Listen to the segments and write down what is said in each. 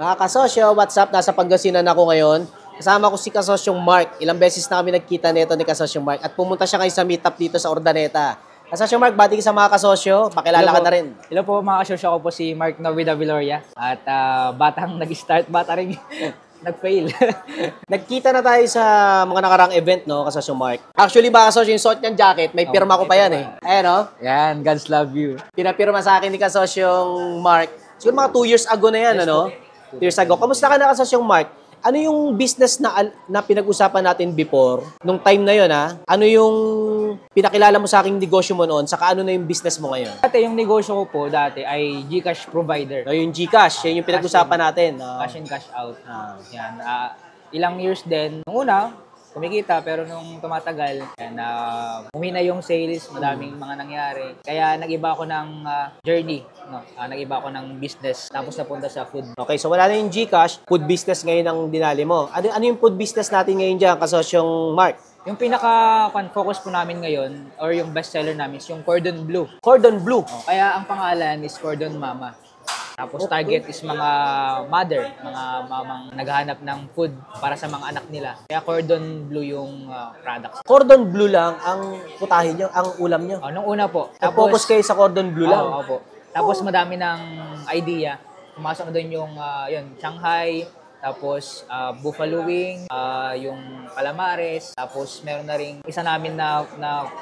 Mga kasosyo, what's up? Nasa Pangasinan ako ngayon. Kasama ko si kasosyong Mark. Ilang beses na kami nagkita nito ni kasosyong Mark. At pumunta siya ngayon sa meetup dito sa Ordaneta. Kasosyong Mark, bati ka sa mga kasosyo. Pakilala ka na rin. Hello po mga kasosyo, ako po si Mark Novida Viloria. At batang nag-start, bata rin nag-fail. Nagkita na tayo sa mga nakarang event, no, kasosyong Mark. Actually, mga kasosyo, yung suot niyang jacket, may pirma ko pa yan eh. Ayan, no? Yan, God's love you. Pinapirma sa akin ni kasosyong Mark. Siguro mga 2 years ago na yan, ano? 2 years ago. Kamusta ka na kasosyong Mark? Ano yung business na pinag-usapan natin before, nung time na yun, ha? Ano yung pinakilala mo sa aking negosyo mo noon, saka ano na yung business mo ngayon? Dati yung negosyo ko po dati ay GCash provider. So, yung GCash, yan yung pinag-usapan natin. Cash in, cash out. Yan. Ilang years din. Nung una, kumikita, pero nung tumatagal, yan, umina yung sales, madaming mga nangyari. Kaya nag-iba ako ng journey, no? Nag-iba ako ng business, tapos napunta sa food. Okay, so wala na yung GCash, food business ngayon ang dinali mo. Ano yung food business natin ngayon dyan, kasosyong Mark? Yung pinaka-focus po namin ngayon, or yung bestseller namin, is yung Cordon Bleu. Cordon Bleu. Kaya ang pangalan is Cordon Mama. Tapos target is mga mother, mga mamang naghahanap ng food para sa mga anak nila. Kaya Cordon Bleu yung products. Cordon Bleu lang ang putahin nyo, ang ulam nyo. Nung una po. Focus kayo sa Cordon Bleu lang. Oo po. Tapos madami ng idea. Pumasok na doon yung Shanghai, tapos buffalo wing, yung calamares, tapos meron na ring isa namin na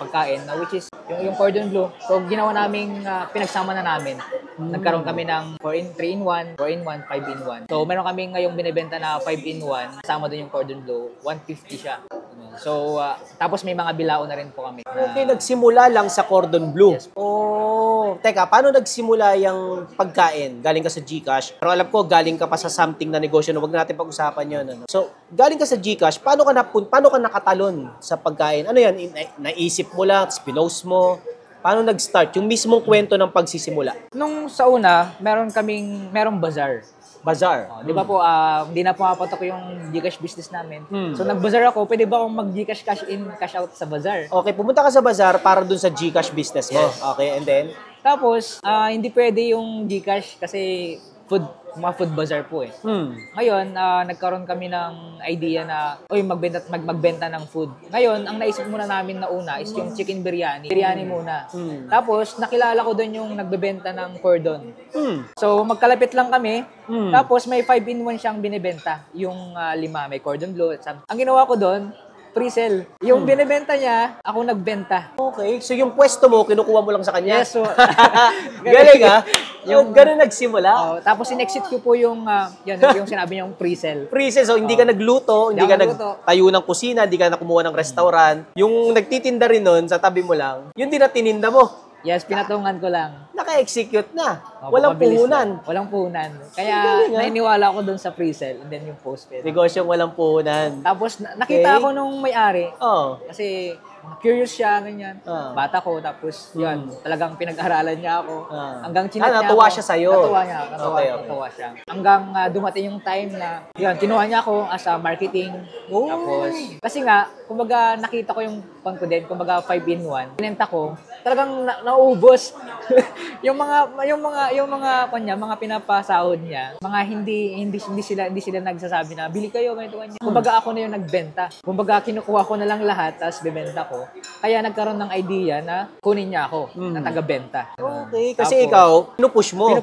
pagkain na which is yung Cordon Bleu. So ginawa namin, pinagsama na namin. Nagkaroon kami ng 3-in-1, 4-in-1, 5-in-1. So meron kami ngayong binibenta na 5-in-1, kasama doon yung Cordon Bleu, 150 siya. So tapos may mga bilao na rin po kami. Okay, nagsimula lang sa Cordon Bleu. Yes. Oh, teka, paano nagsimula yung pagkain? Galing ka sa GCash. Pero alam ko, galing ka pa sa something na negosyo. No? Huwag natin pag-usapan yun. Ano? So, galing ka sa GCash, paano ka nakatalon sa pagkain? Ano yan? Naisip mo lang, pinost mo? Paano nag-start? Yung mismong kwento ng pagsisimula? Nung sa una, merong bazaar. Bazaar. Di ba po, hindi na pumapatok yung GCash business namin. So nag-bazaar ako, pwede ba akong mag-GCash cash in, cash out sa bazaar? Okay, pumunta ka sa bazaar para dun sa GCash business mo. Yes. Okay, and then? Tapos, hindi pwede yung GCash kasi mga food bazaar po eh. Ngayon, nagkaroon kami ng idea na, magbenta ng food. Ngayon, ang naisip muna namin na una is yung chicken biryani. Biryani muna. Tapos, nakilala ko doon yung nagbebenta ng cordon. So, magkalapit lang kami. Tapos, may 5-in-1 siyang binibenta. Yung 5, may cordon bleu. Ang ginawa ko doon, pre-sell. Yung binibenta niya, ako nagbenta. Okay, so yung pwesto mo, kinukuha mo lang sa kanya? Yes, so... Galing ha? Yung ganun nagsimula? Tapos in-exit ko po yung sinabi niya yung pre-sell. Pre-sell, so hindi ka nagluto, hindi ka nagtayo ng kusina, hindi ka nakumuha ng restaurant. Yung nagtitinda rin nun, sa tabi mo lang, yun din na tininda mo. Yes, pinatungan ko lang. Naka-execute na. Walang puhunan. Walang puhunan. Kaya naniniwala ako dun sa pre-sell and then yung post-sell. Negosyong walang puhunan. Tapos nakita ako nung may-ari. Kasi curious siya, ganyan. Bata ko, tapos yun, talagang pinag-aralan niya ako. Hanggang chinat niya natuwa ako. siya sa'yo. Natuwa siya. Hanggang dumating yung time na, yun, kinuha niya ako as a marketing. Tapos, kasi nga, kumbaga nakita ko yung confident, kumbaga 5-in-1. Pinenta ko, talagang naubos. yung mga pinapasahod niya, mga hindi sila nagsasabi na bili kayo ganito kanya. Kumbaga ako na yung nagbenta. Kumbaga kinukuha ko na lang lahat tapos bebenta ko. Kaya nagkaroon ng idea na kunin niya ako na taga-benta. Okay, kasi ikaw pinupush mo.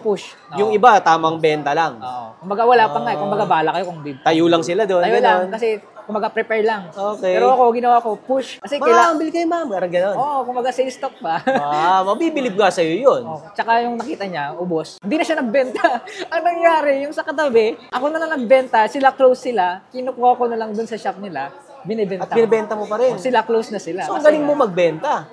Yung iba tamang benta lang. Kumbaga wala pa nga, kumbaga bala kayo kung tayo lang sila doon. Tayo lang kasi kumbaga prepare lang. Okay. Pero ako, ginawa ko, push. Kasi bili kayo ma'am. Parang gano'n. Kumbaga sales stock pa. Mabibilib nga sa'yo yun. Tsaka yung nakita niya, ubos. Hindi na siya nagbenta. Ang nangyari, yung sa katabi, ako na lang nagbenta, sila close sila, kinukuha ko na lang dun sa shop nila, binibenta. At binibenta mo pa rin. Sila close na sila. So, ang galing mo magbenta.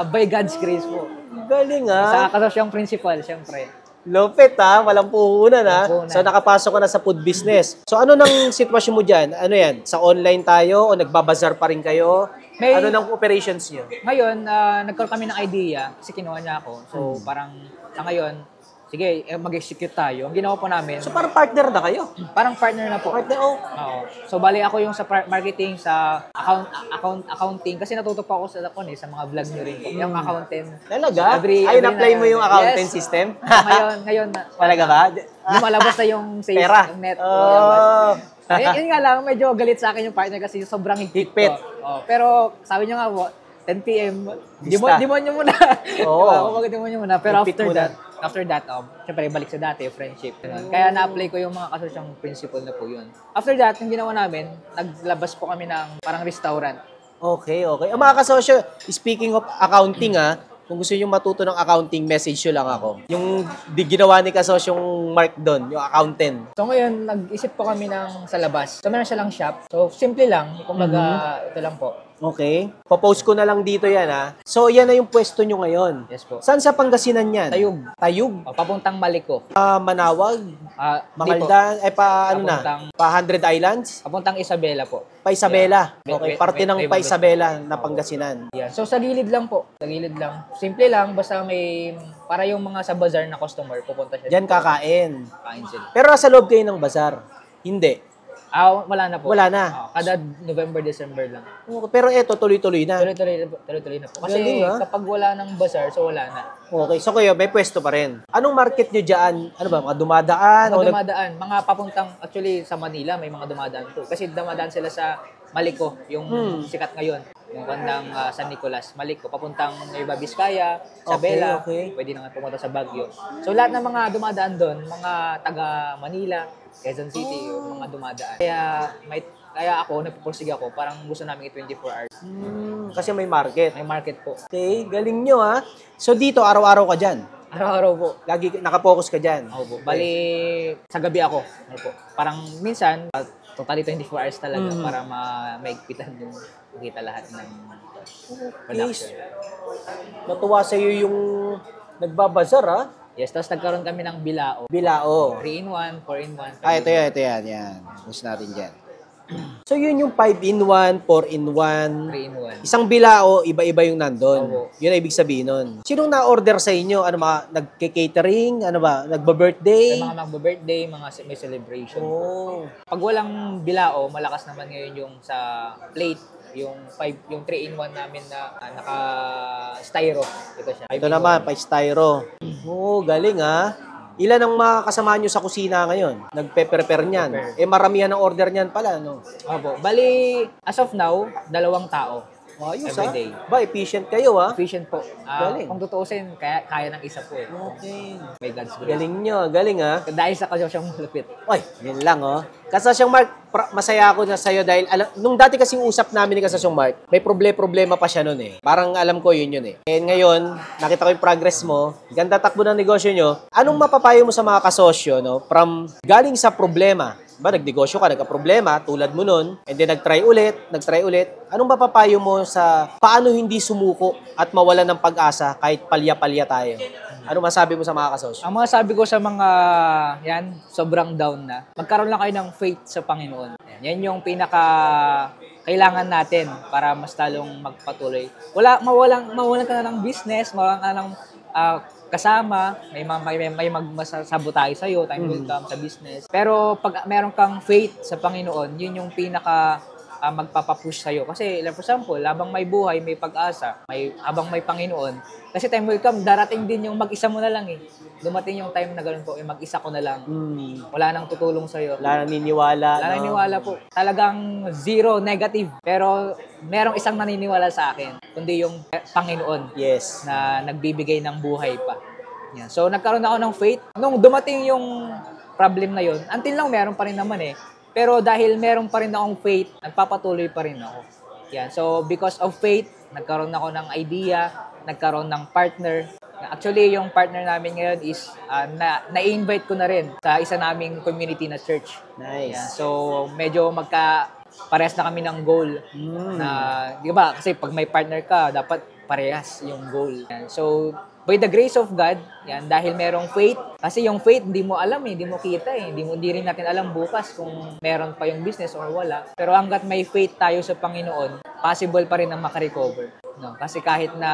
By God's grace po. Galing Sa kasosyong principal, syempre. Lupit ha, walang puhunan ha. So nakapasok ka na sa food business. So ano nang sitwasyon mo dyan? Ano yan? Sa online tayo o nagbabazar pa rin kayo? Ano nang operations niyo? Ngayon, nagkaroon kami ng idea kasi kinuha niya ako. So parang sa ngayon, sige, mag-execute tayo. Ang ginawa po namin, So, parang partner na kayo. parang partner na po. Partner, oh. Oo. So, bali ako yung sa marketing, sa accounting. Kasi natuto po ako sa mga vlog nyo rin po. Yung accountant. Talaga? Every na-apply mo yung accounting Yes. system? Ngayon, Talaga ba? lumalabas na yung sales, Pera. yung net. Oh. Yun nga lang, medyo galit sa akin yung partner kasi sobrang higpit Higpit. ko. Pero sabi niya nga po, 10 p.m. Bista. Demonyo muna. Oo. Kumbaga demonyo muna. Pero Higpit muna. after that, syempre balik sa dati, friendship. Ganun. Kaya na-apply ko yung mga kasosyang principle na po yun. After that, yung ginawa namin, naglabas po kami ng parang restaurant. Okay. Ang mga kasosyo, speaking of accounting kung gusto niyo matuto ng accounting, message nyo lang ako. Yung ginawa ni kasosyong Mark doon, yung accountant. So ngayon, nag-isip po kami ng sa labas. So meron siya lang shop. So simple lang. Kumbaga, ito lang po. Okay. Popost ko na lang dito yan So yan na yung pwesto nyo ngayon. Yes po. Saan sa Pangasinan yan? Tayug. Tayug? Papuntang Maliko. Manawag? Hindi po. Makaldan? Ano na? Papuntang- Pa 100 Islands? Papuntang Isabela po. Pa Isabela. Yeah. Okay, parte ng Pa Isabela na Pangasinan. Yeah. So sa gilid lang po. Sa gilid lang. Simple lang. Basta may, para yung mga sa bazaar na customer, pupunta siya. Diyan kakain. Kain sila. Pero nasa loob kayo ng bazar? Hindi. Wala na po. Wala na. Kada November, December lang. Okay, pero eto, tuloy-tuloy na. Tuloy-tuloy na po. Kasi Galing, kapag wala ng bazaar, so wala na. Okay, so kayo, may pwesto pa rin. Anong market nyo dyan? Ano ba, mga dumadaan? Mga dumadaan. Mga papuntang, actually sa Manila, may mga dumadaan po. Kasi dumadaan sila sa Maliko, yung sikat ngayon. Yung bandang San Nicolas, Maliko. Papuntang Nueva Vizcaya, Isabela. Okay. Pwede na nga pumunta sa Baguio. So lahat ng mga dumadaan doon, mga taga Manila, Quezon City, yung mga dumadaan. Kaya ako, nagpupursige ako, parang gusto namin 24 hours. Kasi may market. May market po. Okay, galing nyo So dito, araw-araw ka dyan. Araw-araw po. Lagi nakafocus ka dyan. Ako po. Bali, sa gabi ako. Ano po. Parang minsan, totally 24 hours talaga para maigpitan yung makita lahat ng production. Natuwa sa'yo yung nagbabazar, Yes, tapos nagkaroon kami ng bilao. Bilao. 3-in-1, 4-in-1. Ito yan. Gusto natin dyan. So yun yung 5-in-1, 4-in-1. 3-in-1. Isang bilao, iba-iba yung nandun. Oo. Yun ang ibig sabihin nun. Sinong na-order sa inyo? Ano ba? Nagke-catering? Ano ba? Nagba-birthday? May mga magbe-birthday, may celebration. Oh. Pag walang bilao, malakas naman ngayon yung sa plate, yung 3-in-1 namin na naka-styro. Ito siya. Ito naman, pa-styro. Oh, galing Ilan ang mga kasama nyo sa kusina ngayon? Nagpe-prepare niyan. Maramihan ang order niyan pala, no? Opo. Bali, as of now, 2 tao. Ayos, Every day. Ba, efficient kayo, Efficient po. Galing. Kung tutuusin, kaya ng isa po eh. Okay. May God's grace. Galing nyo, galing Dahil sa kasosyang malupit. Oy, yun lang Kasasyang Mark, masaya ako na sa'yo dahil nung dati kasing usap namin ni Kasasyang Mark, may problema pa siya noon Parang alam ko yun And ngayon, nakita ko yung progress mo, ganda takbo ng negosyo nyo. Anong mapapayo mo sa mga kasosyo, from galing sa problema? Nagnegosyo ka, nagka-problema, tulad mo nun, and then nag-try ulit. Anong mapapayo mo sa paano hindi sumuko at mawala ng pag-asa kahit palya-palya tayo? Ano masabi mo sa mga kasosyo? Ang mga sabi ko sa mga sobrang down na, magkaroon lang kayo ng faith sa Panginoon. Yan yung pinaka kailangan natin para mas talong magpatuloy. Mawalan ka na ng business, mawalan ka na ng kasama, may magmasasabotahe sa'yo, time will come sa business. Pero pag meron kang faith sa Panginoon, yun yung pinaka magpapapush sa'yo. Kasi, for example, habang may buhay, may pag-asa, habang may Panginoon, kasi time will come, darating din yung mag-isa mo na lang Dumating yung time na gano'n po, mag-isa ko na lang. Wala nang tutulong sa'yo. Wala nang niniwala. Wala nang niniwala po. Talagang zero, negative. Pero merong isang naniniwala sa akin, kundi yung Panginoon. Yes. Na nagbibigay ng buhay pa. Yan. So, nagkaroon ako ng faith. Nung dumating yung problem na yun, until now, meron pa rin naman Pero dahil meron pa rin akong faith, nagpapatuloy pa rin ako. Yan. So, because of faith, nagkaroon ako ng idea, nagkaroon ng partner. Actually, yung partner namin ngayon is na-invite ko na rin sa isa naming community na church. Nice. Yan. So, medyo parehas na kami ng goal. Na, di ba? Kasi pag may partner ka, dapat parehas yung goal. Yan. So, by the grace of God, yan, dahil merong faith, kasi yung faith, hindi mo alam hindi mo kita hindi rin natin alam bukas kung meron pa yung business or wala. Pero hanggat may faith tayo sa Panginoon, possible pa rin na makarecover. No? Kasi kahit na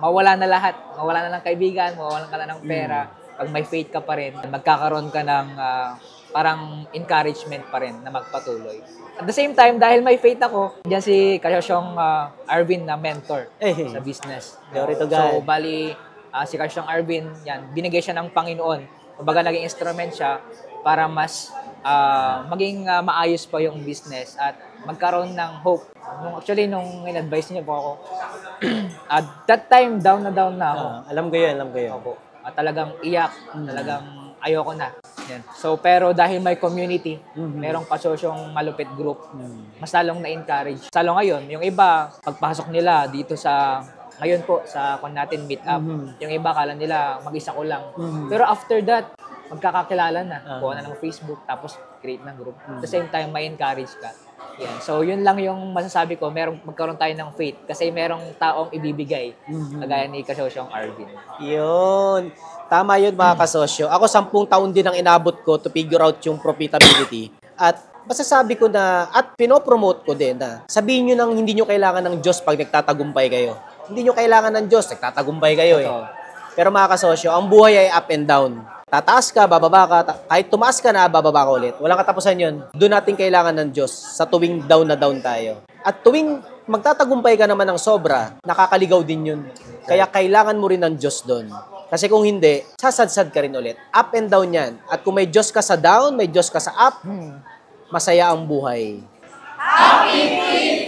mawala na lahat, mawala na ng kaibigan, mawala ka na ng pera, pag may faith ka pa rin, magkakaroon ka ng parang encouragement pa rin na magpatuloy. At the same time, dahil may faith ako, diyan si Kasyong Arvin na mentor sa business. Glory to So, God. bali, si Kasyong Arvin, yan, binigay siya ng Panginoon. Kumbaga, naging instrument siya para mas maging maayos pa yung business at magkaroon ng hope. Actually, nung in-advise niya po ako, at that time, down na ako. Alam ko yun, alam ko yun. Opo. At talagang iyak, talagang ayoko na. Yan. So, pero dahil may community, merong kasosyong malupit group, mas lalong na-encourage. Salo ngayon, yung iba, pagpasok nila dito sa, ngayon po, sa kung natin meet up, yung iba kala nila mag-isa ko lang. Pero after that, magkakakilala na. Kuha na ng Facebook, tapos create ng group. At the same time, may encourage ka. Yan. So, yun lang yung masasabi ko, magkaroon tayo ng faith kasi merong taong ibibigay, kagaya ni Kasosyong Arvin. Yun. Tama yun mga kasosyo. Ako 10 taon din ang inabot ko to figure out yung profitability. At masasabi ko na, at pinopromote ko din na sabihin nyo nang hindi nyo kailangan ng Diyos pag nagtatagumpay kayo. Hindi nyo kailangan ng Diyos, nagtatagumpay kayo eh. Pero mga kasosyo, ang buhay ay up and down. Tataas ka, bababa ka, kahit tumaas ka na, bababa ka ulit. Walang katapusan yun. Doon natin kailangan ng Diyos sa tuwing down na down tayo. At tuwing magtatagumpay ka naman ng sobra, nakakaligaw din yun. Kaya kailangan mo rin ng Diyos doon. Kasi kung hindi, sasadsad ka rin ulit. Up and down yan. At kung may Diyos ka sa down, may Diyos ka sa up, masaya ang buhay. Happy